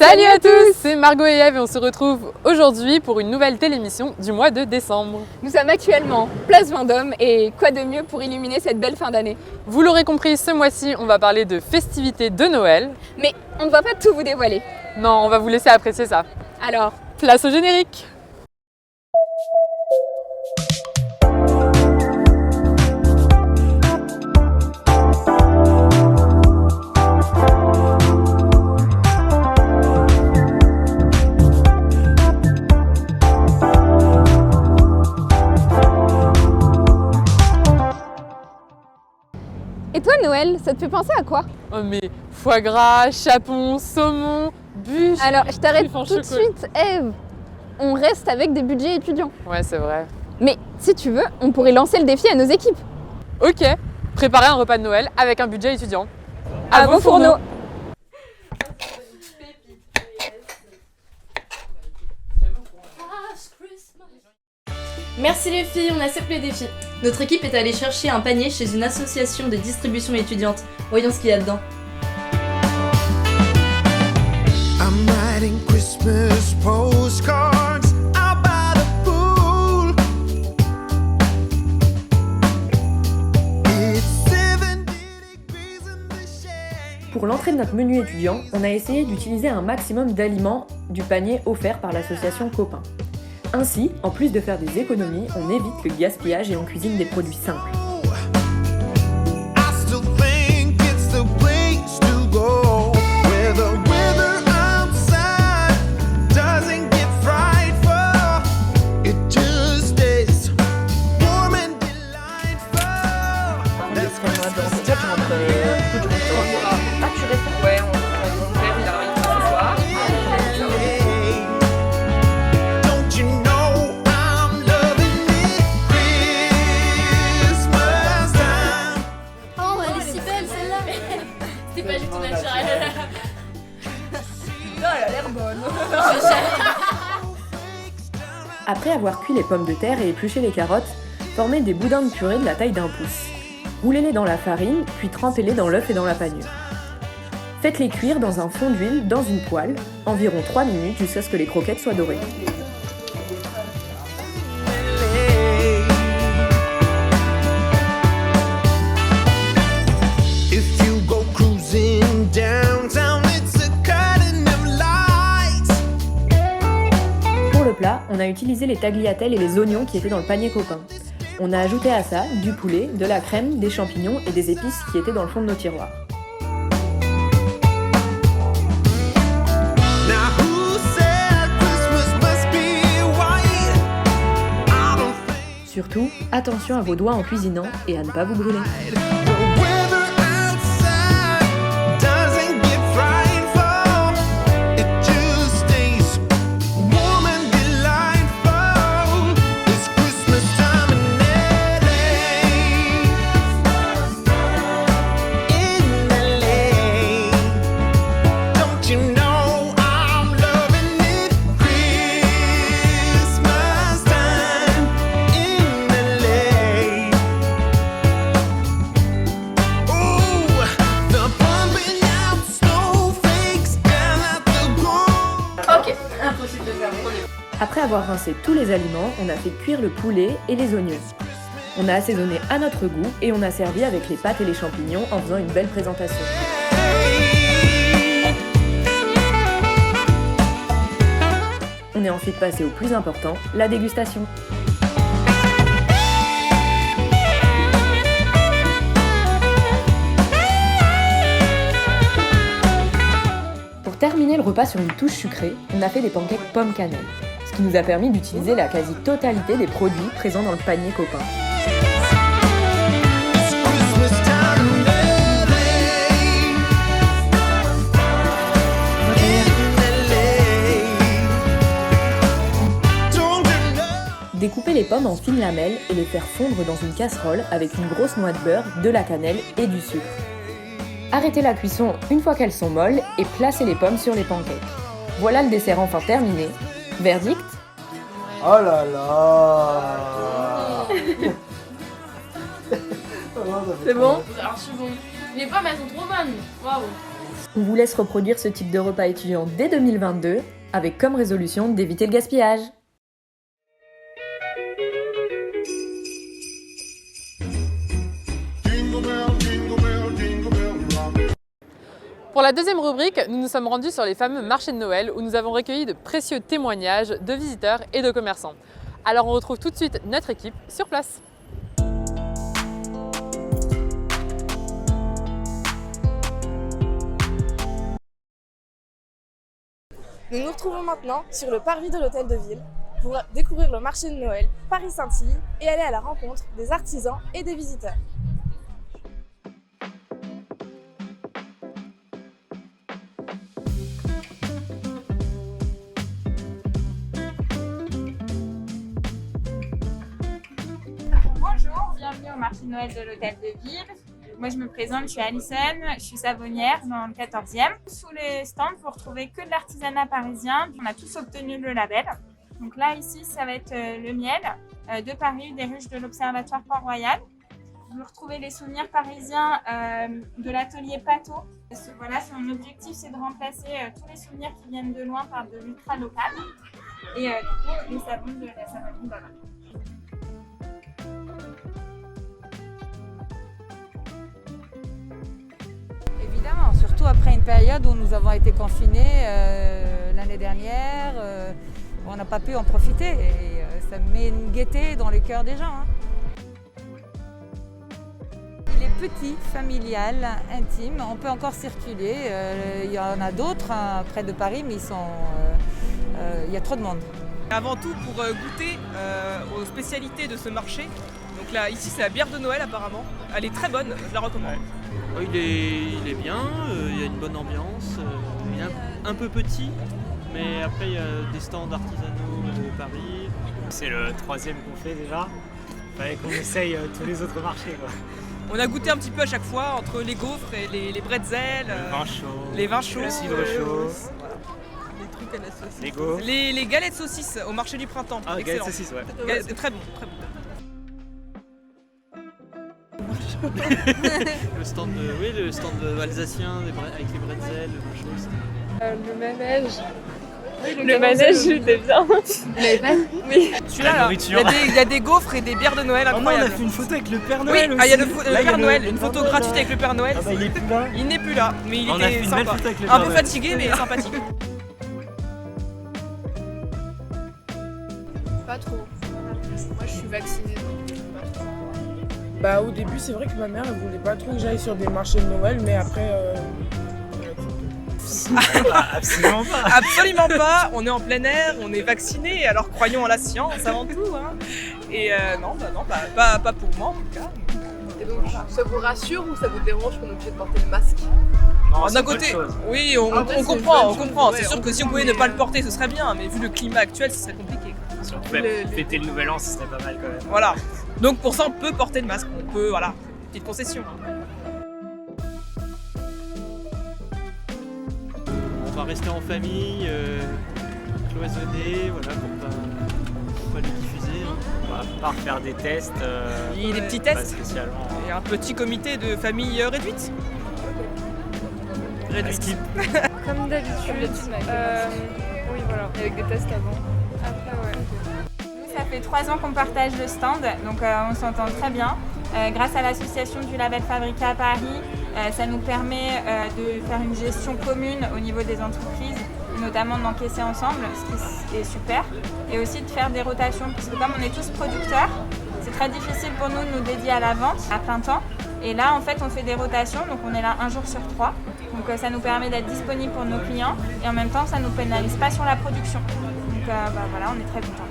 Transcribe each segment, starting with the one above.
Salut à tous, c'est Margot et Eve et on se retrouve aujourd'hui pour une nouvelle télémission du mois de décembre. Nous sommes actuellement place Vendôme et quoi de mieux pour illuminer cette belle fin d'année. Vous l'aurez compris, ce mois-ci on va parler de festivités de Noël. Mais on ne va pas tout vous dévoiler. Non, on va vous laisser apprécier ça. Alors, place au générique. et toi Noël, ça te fait penser à quoi? Oh mais foie gras, chapon, saumon, bûche. Alors, je t'arrête truffe en tout de chocolat. suite, Eve. On reste avec des budgets étudiants. Ouais, c'est vrai. Mais si tu veux, on pourrait lancer le défi à nos équipes. Ok, préparez un repas de Noël avec un budget étudiant. À vos fourneaux. Merci les filles, on accepte le défi. Notre équipe est allée chercher un panier chez une association de distribution étudiante. Voyons ce qu'il y a dedans. I'm writing Christmas postcards out by the pool. It's 70 degrees in the shade. Pour l'entrée de notre menu étudiant, on a essayé d'utiliser un maximum d'aliments du panier offert par l'association Copain. Ainsi, en plus de faire des économies, on évite le gaspillage et on cuisine des produits simples. I still think it's the place to go, where the weather outside doesn't get frightful. It just stays warm and delightful. That's Ouais, on perd, il arrive ce soir. Don't you know I'm loving it? Christmas time. Oh, elle est si belle celle-là. C'était pas du tout naturel. Après avoir cuit les pommes de terre et épluché les carottes, formez des boudins de purée de la taille d'un pouce. Roulez-les dans la farine, puis trempez-les dans l'œuf et dans la panure. Faites-les cuire dans un fond d'huile dans une poêle, environ 3 minutes jusqu'à ce que les croquettes soient dorées. If you go cruising downtown, it's a curtain of lights. Pour le plat, on a utilisé les tagliatelles et les oignons qui étaient dans le panier Copain. On a ajouté à ça du poulet, de la crème, des champignons et des épices qui étaient dans le fond de nos tiroirs. Now who said Christmas must be white? I don't think Surtout, attention à vos doigts en cuisinant et à ne pas vous brûler. the weather outside doesn't get frightful. It just stays warm and delightful. It's Christmas time in LA. In LA. Don't you know I'm loving it? Christmas time in LA. Ooh, the pumping out snowflakes and at the ground. Ok, impossible de faire. Après avoir rincé tous les aliments, on a fait cuire le poulet et les oignons. On a assaisonné à notre goût et on a servi avec les pâtes et les champignons en faisant une belle présentation. On est ensuite passé au plus important, la dégustation. Pour terminer le repas sur une touche sucrée, on a fait des pancakes pomme cannelle, ce qui nous a permis d'utiliser la quasi-totalité des produits présents dans le panier Copain. It's Christmas time in LA. Don't you know? Découpez les pommes en fines lamelles et les faire fondre dans une casserole avec une grosse noix de beurre, de la cannelle et du sucre. Arrêtez la cuisson une fois qu'elles sont molles et placez les pommes sur les pancakes. Voilà le dessert enfin terminé. Verdict? Oh là là. C'est bon? C'est archi bon. Les pommes elles sont trop bonnes. Waouh. On vous laisse reproduire ce type de repas étudiant dès 2022, avec comme résolution d'éviter le gaspillage. Pour la deuxième rubrique, nous nous sommes rendus sur les fameux marchés de Noël où nous avons recueilli de précieux témoignages de visiteurs et de commerçants. Alors on retrouve tout de suite notre équipe sur place. Nous nous retrouvons maintenant sur le parvis de l'Hôtel de Ville pour découvrir le marché de Noël Paris-Saint-Hilly et aller à la rencontre des artisans et des visiteurs. Bonjour, bienvenue au marché de Noël de l'Hôtel de Ville. Moi je me présente, je suis Alison, je suis savonnière dans le 14e. Sous les stands, vous retrouvez que de l'artisanat parisien. On a tous obtenu le label. Donc là ici, ça va être le miel de Paris, des ruches de l'Observatoire Port-Royal. Vous retrouvez les souvenirs parisiens de l'atelier Pateau. Voilà, son objectif c'est de remplacer tous les souvenirs qui viennent de loin par de l'ultra local. Et du coup, les savons de la savonnerie Baba. Évidemment, surtout après une période où nous avons été confinés l'année dernière, on n'a pas pu en profiter et ça met une gaieté dans les cœurs des gens. Hein. Il est petit, familial, intime, on peut encore circuler. Il y en a d'autres près de Paris, mais il y a trop de monde. Avant tout pour goûter aux spécialités de ce marché. Donc là, ici c'est la bière de Noël apparemment. Elle est très bonne, je la recommande. Il est bien, il y a une bonne ambiance, il est un peu petit, mais après il y a des stands artisanaux de Paris. C'est le 3e qu'on fait déjà, il fallait qu'on essaye tous les autres marchés, quoi. On a goûté un petit peu à chaque fois entre les gaufres et les bretzels, les vins chauds, le cidre chaud, voilà. Les trucs à la saucisse. les gaufres. Les galettes saucisses au marché du printemps. Ah, excellent. galettes saucisses, ouais. Très bon, très bon. le stand alsacien avec les bretzels, Le manège. Le manège, j'étais bien. Vous l'avez pas? Oui. Celui-là, il y a des gaufres et des bières de Noël Oh non, on incroyables. a fait une photo avec le Père Noël Oui, aussi. il y a le Père Noël, une photo Noël, gratuite avec le Père Noël. Ah bah, il est plus là. Il n'est plus là, mais il On a fait était une sympa. belle photo avec le Un Père peu Noël. fatigué, mais sympathique. Pas trop. Moi je suis vaccinée. Bah au début c'est vrai que ma mère elle voulait pas trop que j'aille sur des marchés de Noël, mais après Absolument pas. Absolument pas, on est en plein air, on est vacciné, alors croyons en la science avant tout. Hein. Et non, pas pour moi en tout cas. Et donc ça vous rassure ou ça vous dérange qu'on est obligé de porter le masque? Non, D'un côté, oui, on comprend. C'est sûr que si on pouvait ne pas le porter, ce serait bien, mais vu le climat actuel, ce serait compliqué. Si on pouvait fêter le nouvel an, ce serait pas mal quand même. Voilà. Donc pour ça, on peut porter le masque. On peut, voilà, petite concession. On va rester en famille, cloisonné, voilà, pour pas les diffuser. On va pas refaire des tests. Il y a des petits pas tests. spécialement. Et un petit comité de famille réduite. Réduite. Comme d'habitude. Oui voilà, avec des tests avant. Après ouais. Ça fait 3 ans qu'on partage le stand, donc on s'entend très bien. Grâce à l'association du label Fabrica à Paris, ça nous permet de faire une gestion commune au niveau des entreprises, et notamment d'encaisser ensemble, ce qui est super, et aussi de faire des rotations, parce que comme on est tous producteurs, c'est très difficile pour nous de nous dédier à la vente à plein temps. Et là, en fait, on fait des rotations, donc on est là 1 jour sur 3. Donc ça nous permet d'être disponible pour nos clients, et en même temps, ça ne nous pénalise pas sur la production. Donc voilà, on est très contents.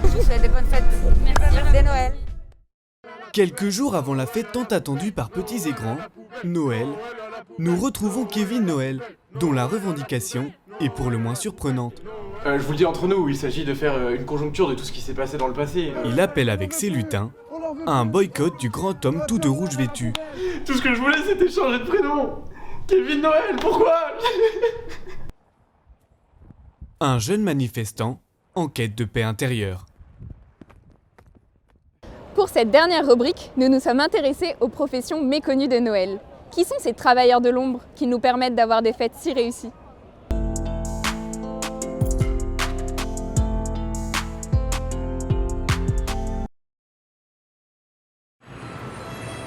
Je vous souhaite des bonnes fêtes. Merci. Dès Noël. Quelques jours avant la fête tant attendue par petits et grands, Noël, nous retrouvons Kevin Noël, dont la revendication est pour le moins surprenante. Je vous le dis entre nous, il s'agit de faire une conjoncture de tout ce qui s'est passé dans le passé. Il appelle avec ses lutins à un boycott du grand homme tout de rouge vêtu. Tout ce que je voulais, c'était changer de prénom. Kevin Noël, pourquoi? Un jeune manifestant en quête de paix intérieure. Pour cette dernière rubrique, nous nous sommes intéressés aux professions méconnues de Noël. Qui sont ces travailleurs de l'ombre qui nous permettent d'avoir des fêtes si réussies?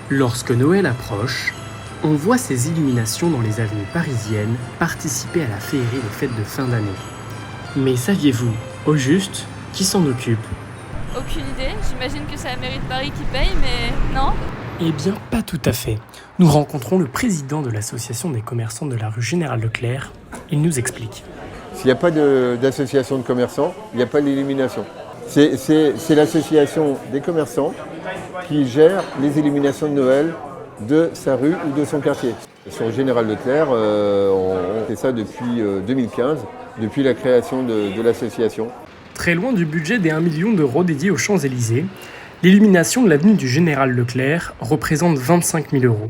Lorsque Noël approche, on voit ces illuminations dans les avenues parisiennes participer à la féerie des fêtes de fin d'année. Mais saviez-vous, au juste, qui s'en occupe? Aucune idée, j'imagine que c'est la mairie de Paris qui paye, mais non. Eh bien, pas tout à fait. Nous rencontrons le président de l'association des commerçants de la rue Général Leclerc. Il nous explique. S'il n'y a pas d'association de commerçants, il n'y a pas d'illumination. C'est l'association des commerçants qui gère les illuminations de Noël de sa rue ou de son quartier. Sur Général Leclerc, on fait ça depuis 2015, depuis la création de l'association. Très loin du budget des 1 million d'euros dédiés aux Champs-Élysées, l'illumination de l'avenue du Général Leclerc représente 25 000 euros.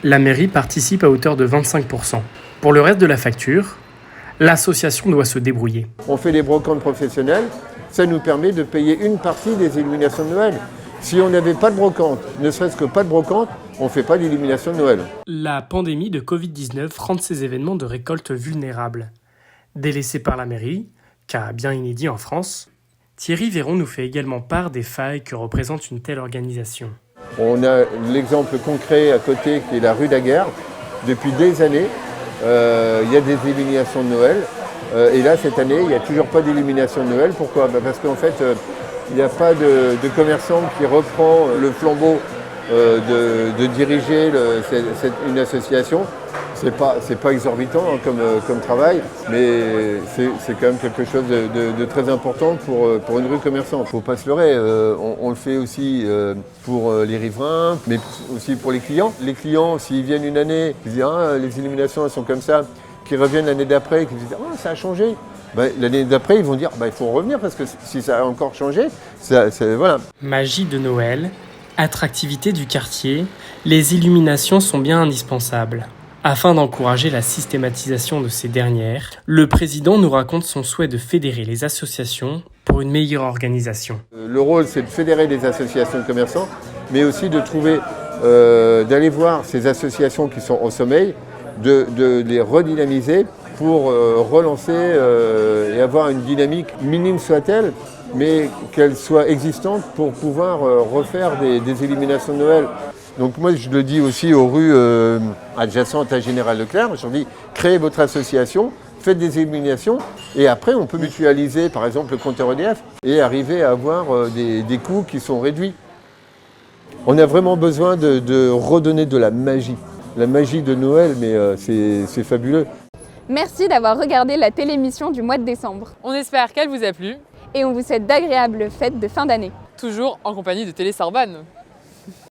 La mairie participe à hauteur de 25%. Pour le reste de la facture, l'association doit se débrouiller. On fait des brocantes professionnelles, ça nous permet de payer une partie des illuminations de Noël. Si on n'avait pas de brocante, ne serait-ce que pas de brocante, on ne fait pas d'illumination de Noël. La pandémie de Covid-19 rend ces événements de récolte vulnérables. Délaissés par la mairie, cas bien inédit en France, Thierry Véron nous fait également part des failles que représente une telle organisation. On a l'exemple concret à côté qui est la rue Daguerre. Depuis des années, il y a des illuminations de Noël. Et là, cette année, il n'y a toujours pas d'illumination de Noël. Pourquoi? Parce qu'en fait, il n'y a pas de commerçant qui reprend le flambeau de diriger une association. C'est pas exorbitant comme travail, mais c'est quand même quelque chose de très important pour une rue commerçante. Il ne faut pas se leurrer, on le fait aussi pour les riverains, mais aussi pour les clients. Les clients, s'ils viennent une année, ils disent ah, les illuminations elles sont comme ça, qui reviennent l'année d'après, qui disent ah, ça a changé. L'année d'après, ils vont dire il faut revenir parce que si ça a encore changé, voilà. Magie de Noël, attractivité du quartier, les illuminations sont bien indispensables. Afin d'encourager la systématisation de ces dernières, le président nous raconte son souhait de fédérer les associations pour une meilleure organisation. Le rôle, c'est de fédérer les associations de commerçants, mais aussi de trouver, d'aller voir ces associations qui sont au sommeil, de les redynamiser pour relancer et avoir une dynamique minime soit-elle, mais qu'elle soit existante pour pouvoir refaire des illuminations de Noël. Donc moi je le dis aussi aux rues adjacentes à Général Leclerc, je leur dis créez votre association, faites des illuminations et après on peut mutualiser par exemple le compteur EDF et arriver à avoir des coûts qui sont réduits. On a vraiment besoin de redonner de la magie de Noël, mais c'est fabuleux. Merci d'avoir regardé la télémission du mois de décembre. On espère qu'elle vous a plu. Et on vous souhaite d'agréables fêtes de fin d'année. Toujours en compagnie de Télé Sorbonne.